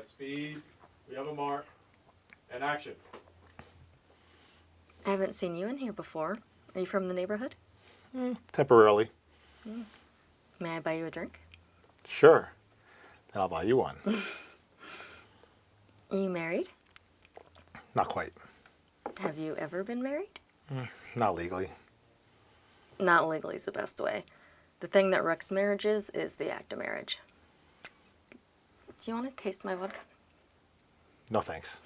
Speed. We have a mark. And action. I haven't seen you in here before. Are you from the neighborhood? Temporarily. May I buy you a drink? Sure. Then I'll buy you one. Are you married? Not quite. Have you ever been married? Not legally. Not legally is the best way. The thing that wrecks marriages is the act of marriage. Do you want to taste my vodka? No thanks.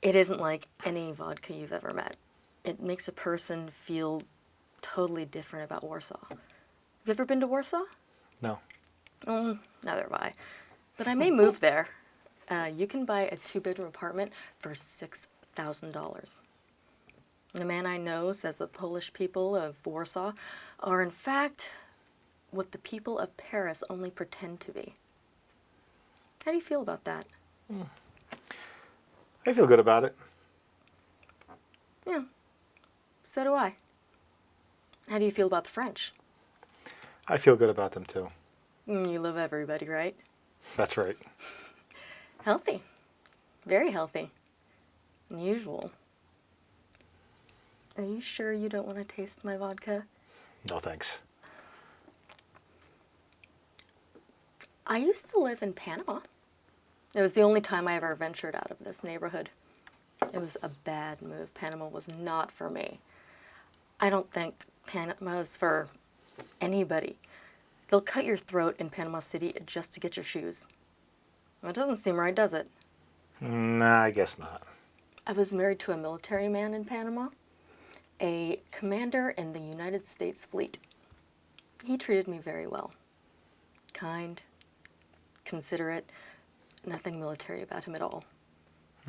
It isn't like any vodka you've ever met. It makes a person feel totally different about Warsaw. Have you ever been to Warsaw? No. Neither have I. But I may move there. You can buy a 2-bedroom apartment for $6,000. The man I know says the Polish people of Warsaw are in fact what the people of Paris only pretend to be. How do you feel about that? I feel good about it. Yeah, so do I. How do you feel about the French? I feel good about them too. You love everybody, right? That's right. Healthy. Very healthy. Unusual. Are you sure you don't want to taste my vodka? No thanks. I used to live in Panama. It was the only time I ever ventured out of this neighborhood. It was a bad move. Panama was not for me. I don't think Panama's for anybody. They'll cut your throat in Panama City just to get your shoes. That doesn't seem right, does it? Nah, I guess not. I was married to a military man in Panama, a commander in the United States fleet. He treated me very well. Kind, considerate, nothing military about him at all.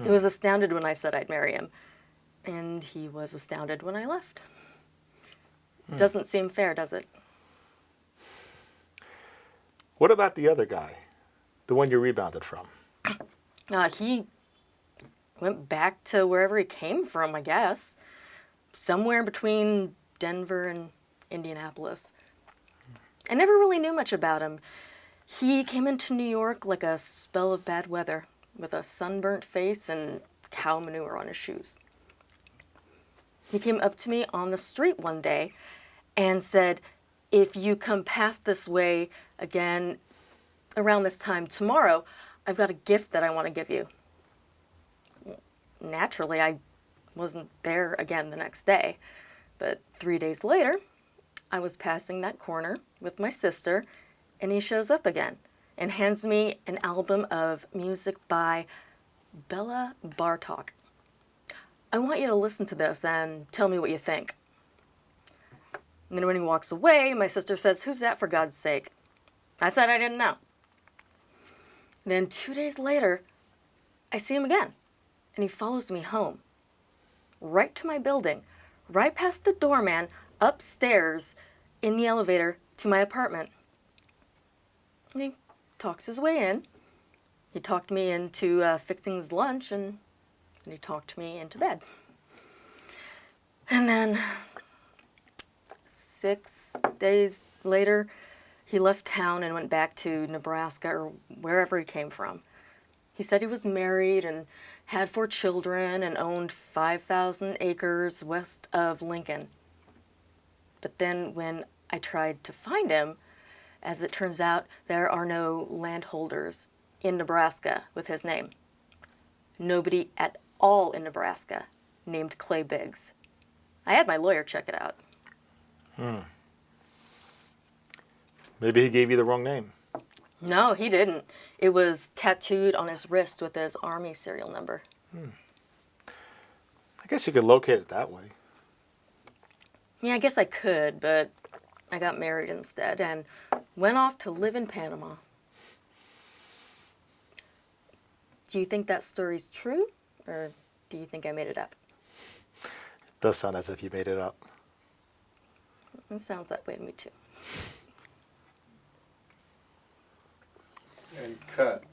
He was astounded when I said I'd marry him, and he was astounded when I left. Doesn't seem fair, does it? What about the other guy? The one you rebounded from? He went back to wherever he came from, I guess. Somewhere between Denver and Indianapolis. I never really knew much about him. He came into New York like a spell of bad weather, with a sunburnt face and cow manure on his shoes. He came up to me on the street one day and said, "If you come past this way again around this time tomorrow, I've got a gift that I want to give you." Naturally, I wasn't there again the next day, but 3 days later, I was passing that corner with my sister, and he shows up again and hands me an album of music by Bella Bartok. "I want you to listen to this and tell me what you think." And then when he walks away, my sister says, "Who's that, for God's sake?" I said I didn't know. Then 2 days later, I see him again, and he follows me home, right to my building, right past the doorman, upstairs, in the elevator to my apartment. And he talks his way in. He talked me into fixing his lunch, and he talked me into bed. And then 6 days later, he left town and went back to Nebraska or wherever he came from. He said he was married and had 4 children and owned 5,000 acres west of Lincoln. But then when I tried to find him, as it turns out, there are no landholders in Nebraska with his name. Nobody at all in Nebraska named Clay Biggs. I had my lawyer check it out. Maybe he gave you the wrong name. No, he didn't. It was tattooed on his wrist with his Army serial number. I guess you could locate it that way. Yeah, I guess I could, but I got married instead and went off to live in Panama. Do you think that story's true, or do you think I made it up? It does sound as if you made it up. It sounds that way to me, too. And cut.